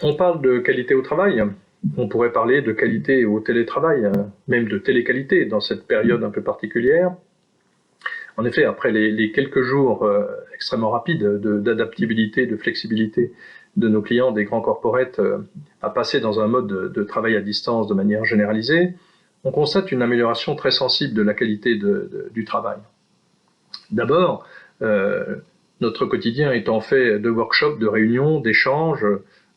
On parle de qualité au travail. On pourrait parler de qualité au télétravail, même de téléqualité dans cette période un peu particulière. En effet, après les quelques jours extrêmement rapides d'adaptabilité, de flexibilité de nos clients des grands corporates à passer dans un mode de travail à distance de manière généralisée, on constate une amélioration très sensible de la qualité du travail. D'abord, notre quotidien étant fait de workshops, de réunions, d'échanges,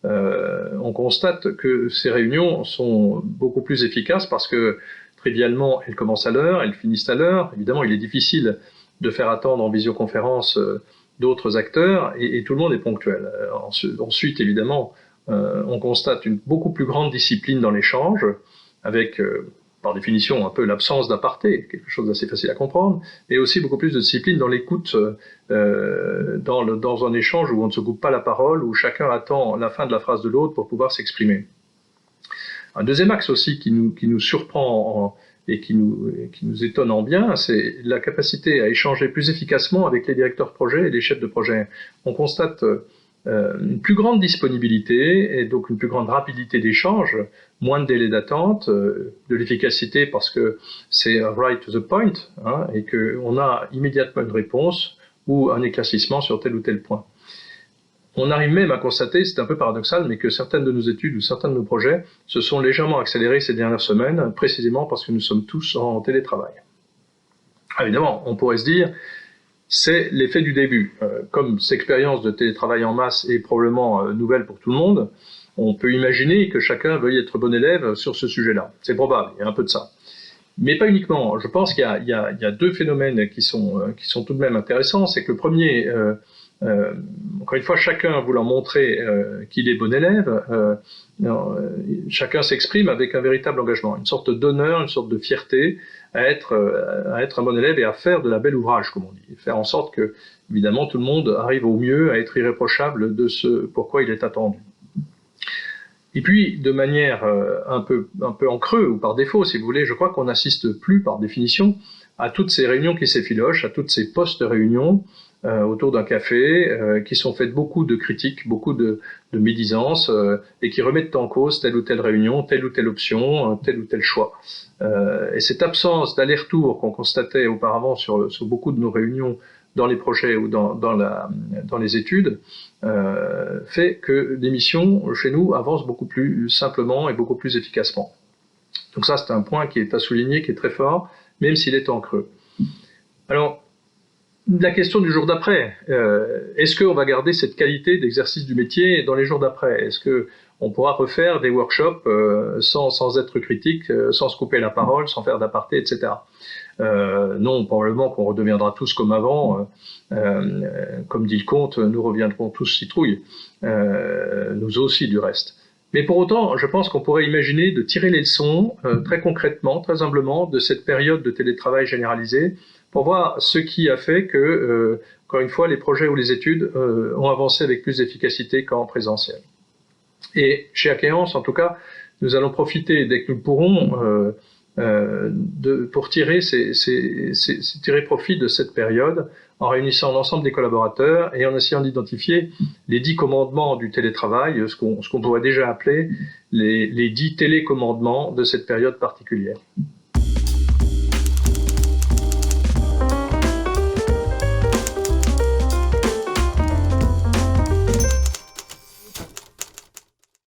on constate que ces réunions sont beaucoup plus efficaces parce que, trivialement, elles commencent à l'heure, elles finissent à l'heure. Évidemment, il est difficile de faire attendre en visioconférence d'autres acteurs et tout le monde est ponctuel. Ensuite, évidemment, on constate une beaucoup plus grande discipline dans l'échange avec par définition un peu l'absence d'aparté, quelque chose d'assez facile à comprendre, et aussi beaucoup plus de discipline dans l'écoute, dans un échange où on ne se coupe pas la parole, où chacun attend la fin de la phrase de l'autre pour pouvoir s'exprimer. Un deuxième axe aussi qui nous surprend et qui nous étonne en bien, c'est la capacité à échanger plus efficacement avec les directeurs de projet et les chefs de projet. On constate une plus grande disponibilité et donc une plus grande rapidité d'échange, moins de délai d'attente, de l'efficacité parce que c'est right to the point, hein, et qu'on a immédiatement une réponse ou un éclaircissement sur tel ou tel point. On arrive même à constater, c'est un peu paradoxal, mais que certaines de nos études ou certains de nos projets se sont légèrement accélérés ces dernières semaines, précisément parce que nous sommes tous en télétravail. Évidemment, on pourrait se dire, c'est l'effet du début. Comme cette expérience de télétravail en masse est probablement nouvelle pour tout le monde, on peut imaginer que chacun veuille être bon élève sur ce sujet-là. C'est probable, il y a un peu de ça. Mais pas uniquement. Je pense qu'il y a deux phénomènes qui sont tout de même intéressants. C'est que le premier, encore une fois, chacun voulant montrer qu'il est bon élève, chacun s'exprime avec un véritable engagement, une sorte d'honneur, une sorte de fierté à être un bon élève et à faire de la belle ouvrage, comme on dit, faire en sorte que, évidemment, tout le monde arrive au mieux à être irréprochable de ce pourquoi il est attendu. Et puis, de manière un peu en creux ou par défaut, si vous voulez, je crois qu'on n'assiste plus, par définition, à toutes ces réunions qui s'effilochent, à toutes ces post-réunions autour d'un café, qui sont faites beaucoup de critiques, beaucoup de médisances, et qui remettent en cause telle ou telle réunion, telle ou telle option, tel ou tel choix. Et cette absence d'aller-retour qu'on constatait auparavant sur beaucoup de nos réunions dans les projets ou dans les études, fait que l'émission, chez nous, avance beaucoup plus simplement et beaucoup plus efficacement. Donc ça, c'est un point qui est à souligner, qui est très fort, même s'il est en creux. Alors, la question du jour d'après, est-ce qu'on va garder cette qualité d'exercice du métier dans les jours d'après? Est-ce qu'on pourra refaire des workshops sans être critique, sans se couper la parole, sans faire d'aparté, etc. Non, probablement qu'on redeviendra tous comme avant. Comme dit le conte, nous reviendrons tous citrouilles, nous aussi du reste. Mais pour autant, je pense qu'on pourrait imaginer de tirer les leçons très concrètement, très humblement, de cette période de télétravail généralisé, pour voir ce qui a fait que, encore une fois, les projets ou les études ont avancé avec plus d'efficacité qu'en présentiel. Et chez Akéance, en tout cas, nous allons profiter, dès que nous pourrons, pour tirer profit de cette période en réunissant l'ensemble des collaborateurs et en essayant d'identifier les 10 commandements du télétravail, ce qu'on pourrait déjà appeler les 10 télécommandements de cette période particulière.